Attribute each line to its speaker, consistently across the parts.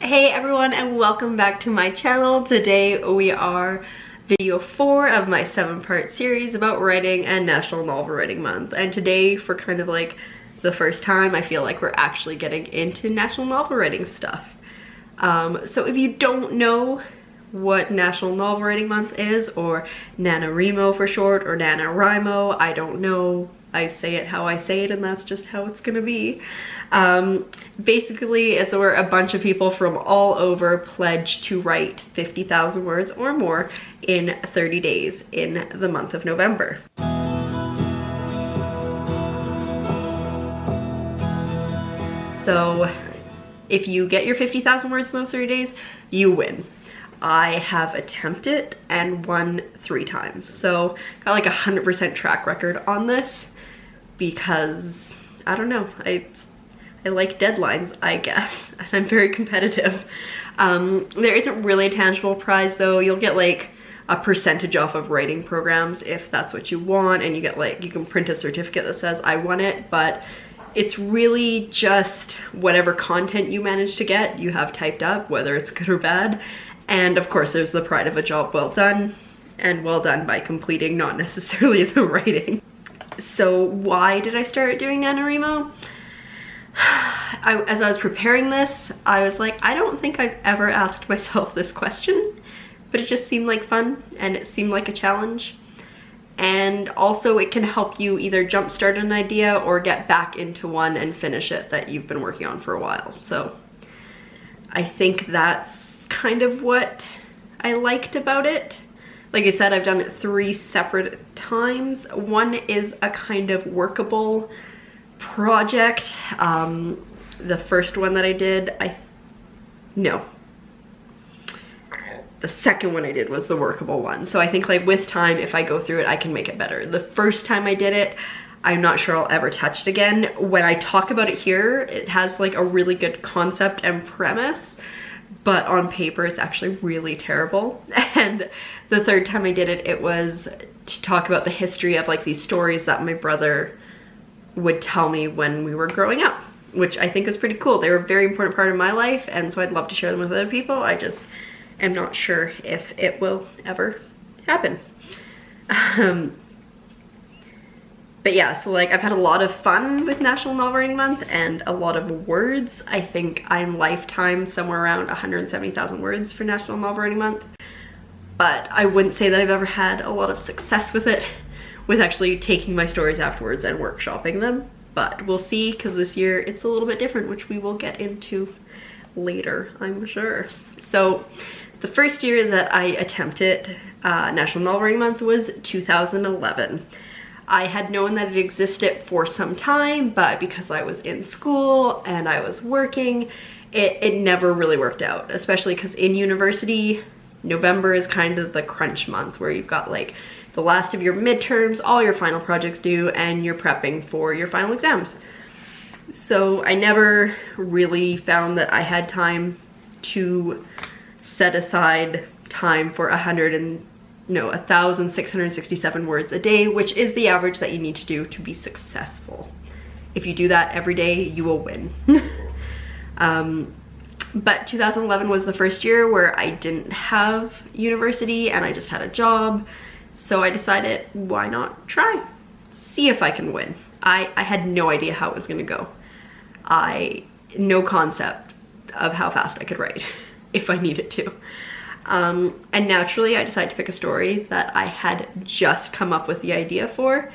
Speaker 1: Hey everyone, and welcome back to my channel. Today we are video 4 of my 7-part series about writing and National Novel Writing Month. And today, for kind of like the first time, I feel like we're actually getting into National Novel Writing stuff. So if you don't know what National Novel Writing Month is, or NaNoWriMo for short, or NaNoWriMo, I don't know. I say it how I say it, and that's just how it's gonna be. Basically, it's where a bunch of people from all over pledge to write 50,000 words or more in 30 days in the month of November. So if you get your 50,000 words in those 30 days, you win. I have attempted and won 3 times. So got like 100% track record on this because, I don't know, I like deadlines, I guess, and I'm very competitive. There isn't really a tangible prize though. You'll get like a percentage off of writing programs if that's what you want, and you get like, you can print a certificate that says I won it, but it's really just whatever content you manage to get, you have typed up, whether it's good or bad. And of course there's the pride of a job well done, and well done by completing, not necessarily the writing. So why did I start doing NaNoWriMo? As I was preparing this, I was like, I don't think I've ever asked myself this question, but it just seemed like fun and it seemed like a challenge. And also it can help you either jumpstart an idea or get back into one and finish it that you've been working on for a while. So I think that's kind of what I liked about it. Like I said, I've done it 3 separate times. One is a kind of workable project. The first one that I did, the second one I did was the workable one. So I think like with time, if I go through it, I can make it better. The first time I did it, I'm not sure I'll ever touch it again. When I talk about it here, it has like a really good concept and premise, but on paper it's actually really terrible. And the third time I did it, it was to talk about the history of like these stories that my brother would tell me when we were growing up, which I think is pretty cool. They were a very important part of my life, and so I'd love to share them with other people. I just am not sure if it will ever happen. But yeah, so like I've had a lot of fun with National Novel Writing Month and a lot of words. I think I'm lifetime somewhere around 170,000 words for National Novel Writing Month. But I wouldn't say that I've ever had a lot of success with it, with actually taking my stories afterwards and workshopping them. But we'll see, because this year it's a little bit different, which we will get into later, I'm sure. So the first year that I attempted National Novel Writing Month was 2011. I had known that it existed for some time, but because I was in school and I was working, it never really worked out, especially because in university, November is kind of the crunch month where you've got like the last of your midterms, all your final projects due, and you're prepping for your final exams. So I never really found that I had time to set aside time for 1,667 words a day, which is the average that you need to do to be successful. If you do that every day, you will win. But 2011 was the first year where I didn't have university and I just had a job. So I decided, why not try? See if I can win. I had no idea how it was gonna go. No concept of how fast I could write if I needed to. And naturally I decided to pick a story that I had just come up with the idea for.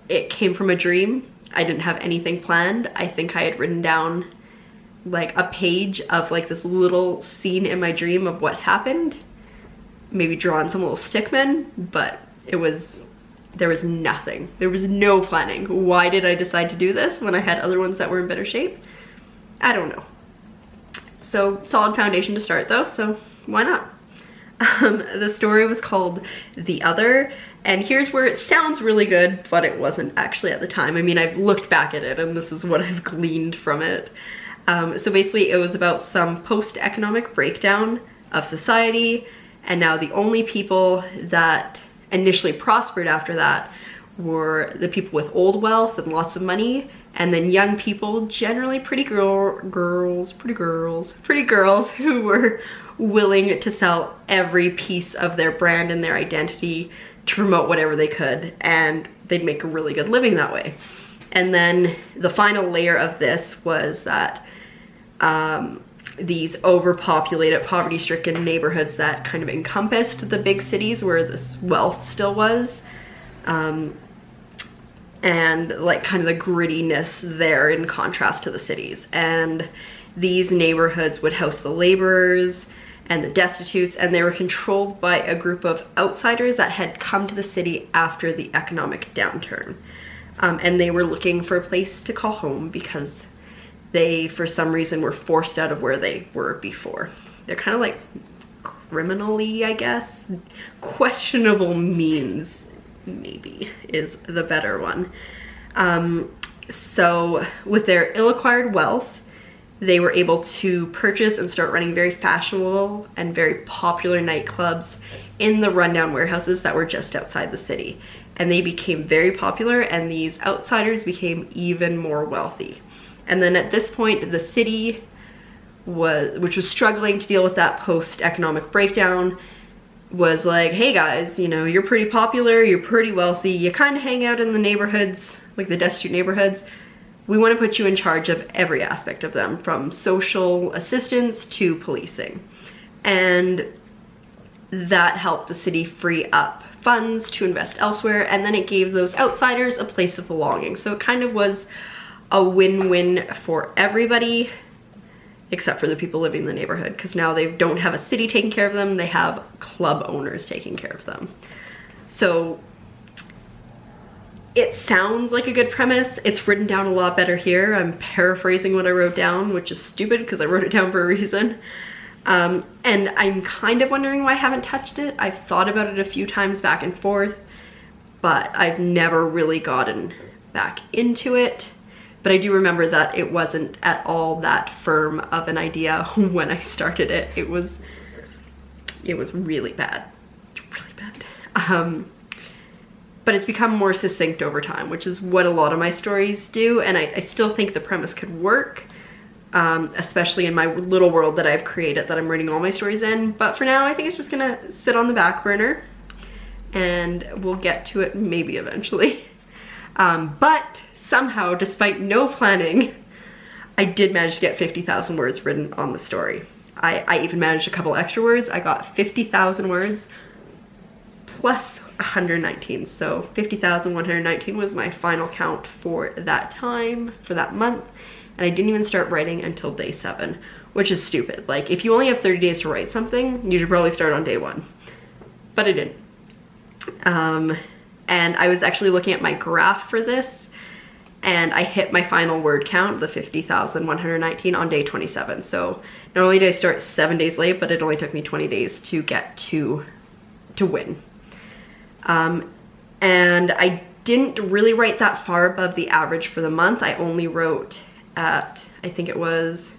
Speaker 1: It came from a dream. I didn't have anything planned. I think I had written down like a page of like this little scene in my dream of what happened, maybe drawn some little stickmen, but there was nothing. There was no planning. Why did I decide to do this when I had other ones that were in better shape? I don't know. So solid foundation to start though, so why not? The story was called The Other, and here's where it sounds really good, but it wasn't actually at the time. I mean, I've looked back at it and this is what I've gleaned from it. So basically it was about some post-economic breakdown of society, and now the only people that initially prospered after that were the people with old wealth and lots of money, and then young people, generally pretty girls who were willing to sell every piece of their brand and their identity to promote whatever they could, and they'd make a really good living that way. And then the final layer of this was that these overpopulated, poverty-stricken neighborhoods that kind of encompassed the big cities where this wealth still was, and like kind of the grittiness there in contrast to the cities. And these neighborhoods would house the laborers and the destitutes, and they were controlled by a group of outsiders that had come to the city after the economic downturn. And they were looking for a place to call home because they, for some reason, were forced out of where they were before. They're kind of like criminally, I guess. Questionable means, maybe, is the better one. So with their ill-acquired wealth, they were able to purchase and start running very fashionable and very popular nightclubs in the rundown warehouses that were just outside the city. And they became very popular, and these outsiders became even more wealthy. And then at this point, the city which was struggling to deal with that post-economic breakdown, was like, hey guys, you know, you're pretty popular, you're pretty wealthy, you kind of hang out in the neighborhoods, like the destitute neighborhoods. We want to put you in charge of every aspect of them, from social assistance to policing. And that helped the city free up funds to invest elsewhere, and then it gave those outsiders a place of belonging. So it kind of was a win-win for everybody, except for the people living in the neighborhood, because now they don't have a city taking care of them, they have club owners taking care of them. So it sounds like a good premise. It's written down a lot better here. I'm paraphrasing what I wrote down, which is stupid because I wrote it down for a reason. And I'm kind of wondering why I haven't touched it. I've thought about it a few times back and forth, but I've never really gotten back into it. But I do remember that it wasn't at all that firm of an idea when I started it. It was really bad, really bad. But it's become more succinct over time, which is what a lot of my stories do. And I still think the premise could work, especially in my little world that I've created that I'm writing all my stories in. But for now, I think it's just gonna sit on the back burner, and we'll get to it maybe eventually. But somehow, despite no planning, I did manage to get 50,000 words written on the story. I even managed a couple extra words. I got 50,000 words plus 119. So 50,119 was my final count for that time, for that month. And I didn't even start writing until day 7, which is stupid. Like, if you only have 30 days to write something, you should probably start on day 1. But I didn't. And I was actually looking at my graph for this, and I hit my final word count, the 50,119, on day 27. So not only did I start 7 days late, but it only took me 20 days to get to win. And I didn't really write that far above the average for the month. I only wrote at, I think it was,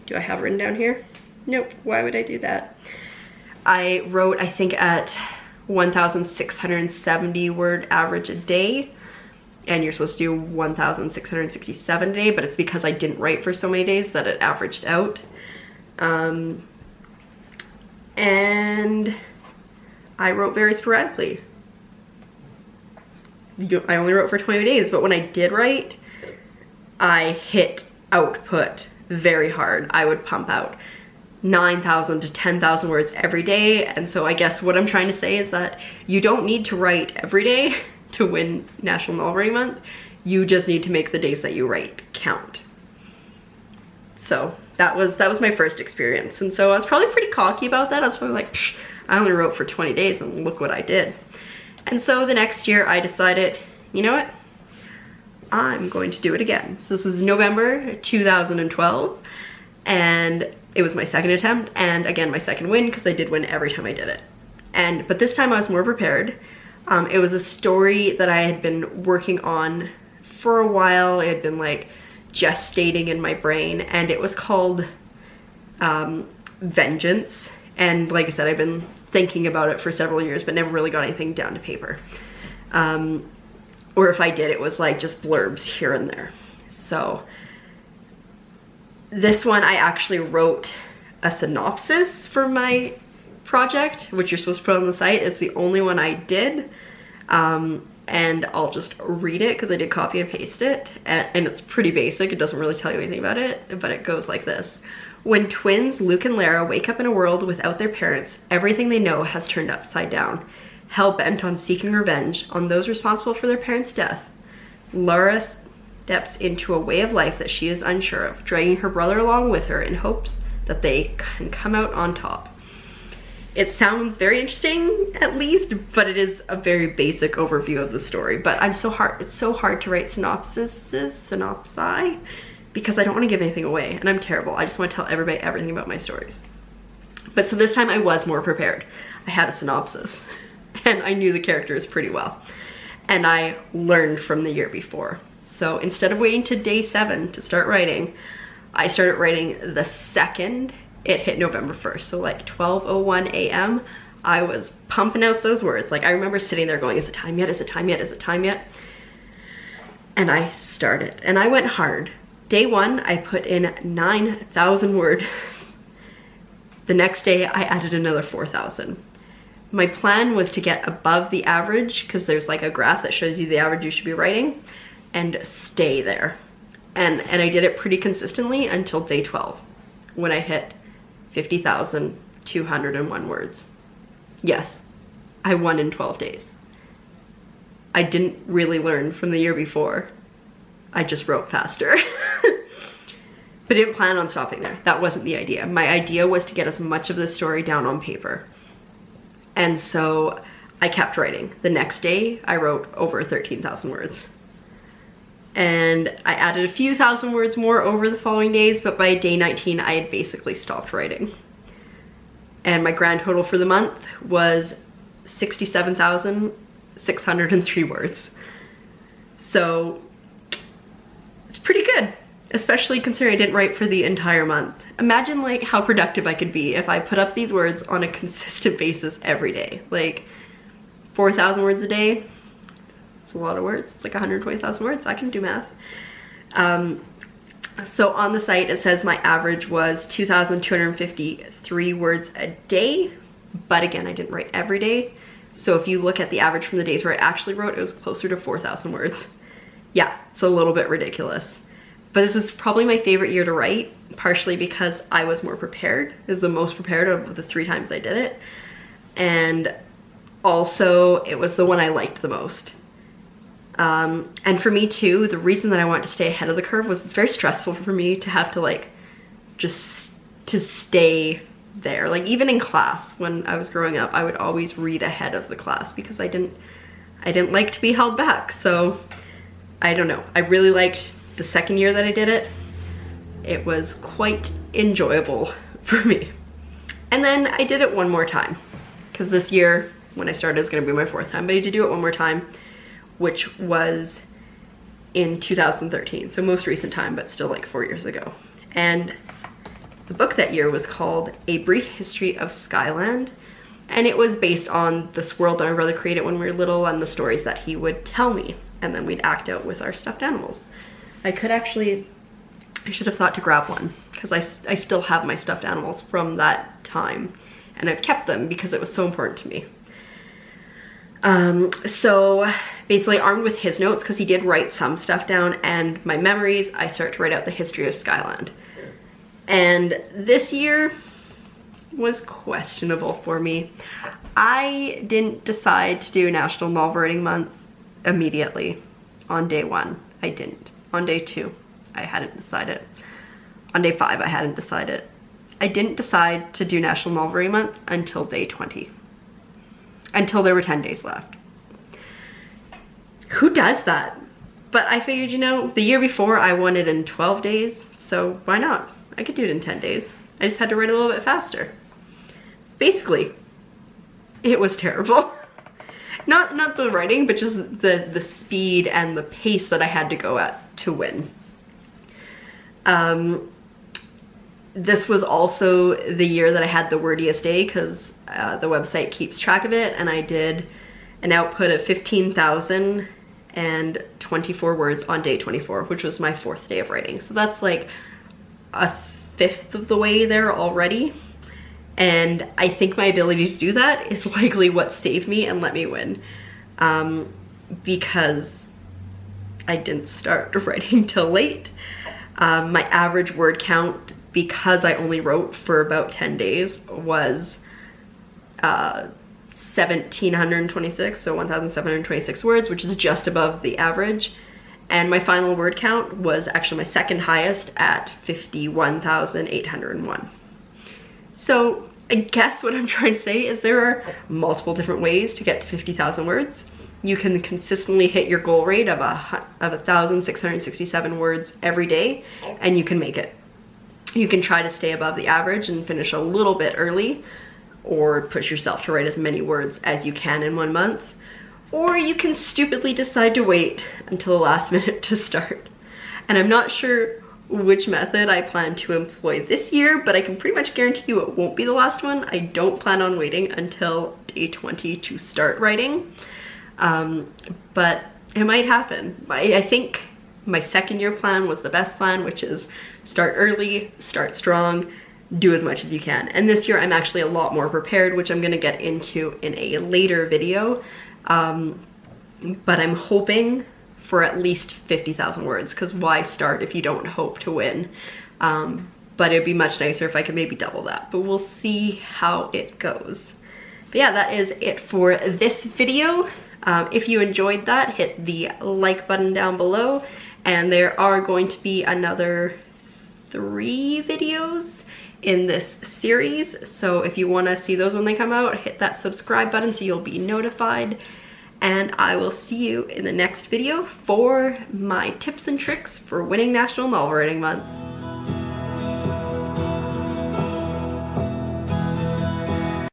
Speaker 1: do I have it written down here? Nope, why would I do that? I wrote, I think, at 1,670 word average a day. And you're supposed to do 1,667 a day, but it's because I didn't write for so many days that it averaged out. And I wrote very sporadically. I only wrote for 20 days, but when I did write, I hit output very hard. I would pump out 9,000 to 10,000 words every day. And so I guess what I'm trying to say is that you don't need to write every day to win National Novel Writing Month. You just need to make the days that you write count. So that was my first experience. And so I was probably pretty cocky about that. I was probably like, psh, I only wrote for 20 days and look what I did. And so the next year I decided, you know what? I'm going to do it again. So this was November 2012, and it was my second attempt, and again, my second win, because I did win every time I did it. But this time I was more prepared. It was a story that I had been working on for a while. It had been like gestating in my brain, and it was called Vengeance. And like I said, I've been thinking about it for several years, but never really got anything down to paper. or if I did, it was like just blurbs here and there. So this one, I actually wrote a synopsis for my project, which you're supposed to put on the site. It's the only one I did. And I'll just read it because I did copy and paste it. And it's pretty basic. It doesn't really tell you anything about it, but it goes like this. When twins Luke and Lara wake up in a world without their parents, everything they know has turned upside down. Hell-bent on seeking revenge on those responsible for their parents' death, Lara steps into a way of life that she is unsure of, dragging her brother along with her in hopes that they can come out on top. It sounds very interesting, at least, but it is a very basic overview of the story. But it's so hard to write synopsi, because I don't want to give anything away, and I'm terrible. I just want to tell everybody everything about my stories. But so this time I was more prepared. I had a synopsis, and I knew the characters pretty well. And I learned from the year before. So instead of waiting to day 7 to start writing, I started writing the second it hit November 1st. So like 12:01 a.m. I was pumping out those words. Like I remember sitting there going, is it time yet? Is it time yet? Is it time yet? And I started, and I went hard. Day 1, I put in 9,000 words. The next day, I added another 4,000. My plan was to get above the average, because there's like a graph that shows you the average you should be writing, and stay there. And I did it pretty consistently until day 12, when I hit 50,201 words. Yes, I won in 12 days. I didn't really learn from the year before. I just wrote faster. But I didn't plan on stopping there. That wasn't the idea. My idea was to get as much of the story down on paper. And so I kept writing. The next day, I wrote over 13,000 words. And I added a few thousand words more over the following days, but by day 19, I had basically stopped writing. And my grand total for the month was 67,603 words. So it's pretty good, especially considering I didn't write for the entire month. Imagine like how productive I could be if I put up these words on a consistent basis every day. Like 4,000 words a day. It's a lot of words. It's like 120,000 words. I can do math. So on the site, it says my average was 2,253 words a day. But again, I didn't write every day. So if you look at the average from the days where I actually wrote, it was closer to 4,000 words. Yeah, it's a little bit ridiculous. But this was probably my favorite year to write, partially because I was more prepared. It was the most prepared of the 3 times I did it. And also, it was the one I liked the most. And for me too, the reason that I wanted to stay ahead of the curve was it's very stressful for me to have to like, just to stay there. Like even in class, when I was growing up, I would always read ahead of the class because I didn't like to be held back. So I don't know. I really liked the second year that I did it. It was quite enjoyable for me. And then I did it one more time because this year when I started, it's gonna be my 4th time, but I did do it one more time, which was in 2013. So most recent time, but still like 4 years ago. And the book that year was called A Brief History of Skyland. And it was based on this world that my brother created when we were little and the stories that he would tell me. And then we'd act out with our stuffed animals. I should have thought to grab one because I still have my stuffed animals from that time. And I've kept them because it was so important to me. So basically armed with his notes, because he did write some stuff down, and my memories, I started to write out the history of Skyland. And this year was questionable for me. I didn't decide to do National Novel Writing Month immediately on day 1. I didn't. On day 2, I hadn't decided. On day 5, I hadn't decided. I didn't decide to do National Novel Writing Month until day 20. Until there were 10 days left. Who does that? But I figured, you know, the year before I won it in 12 days, so why not? I could do it in 10 days. I just had to write a little bit faster. Basically, it was terrible. Not the writing, but just the speed and the pace that I had to go at to win. This was also the year that I had the wordiest day because the website keeps track of it, and I did an output of 15,000 124 words on day 24, which was my 4th day of writing. So that's like a 5th of the way there already. And I think my ability to do that is likely what saved me and let me win. Because I didn't start writing till late. My average word count, because I only wrote for about 10 days, was 1,726, so 1,726 words, which is just above the average. And my final word count was actually my 2nd highest at 51,801. So I guess what I'm trying to say is there are multiple different ways to get to 50,000 words. You can consistently hit your goal rate of 1,667 words every day, and you can make it. You can try to stay above the average and finish a little bit early, or push yourself to write as many words as you can in 1 month. Or you can stupidly decide to wait until the last minute to start. And I'm not sure which method I plan to employ this year, but I can pretty much guarantee you it won't be the last one. I don't plan on waiting until day 20 to start writing. But it might happen. I think my 2nd year plan was the best plan, which is start early, start strong, do as much as you can. And this year I'm actually a lot more prepared, which I'm gonna get into in a later video. But I'm hoping for at least 50,000 words, because why start if you don't hope to win? But it'd be much nicer if I could maybe double that, but we'll see how it goes. But yeah, that is it for this video. If you enjoyed that, hit the like button down below, and there are going to be another 3 videos in this series, so if you want to see those when they come out, hit that subscribe button so you'll be notified. And I will see you in the next video for my tips and tricks for winning National Novel Writing Month.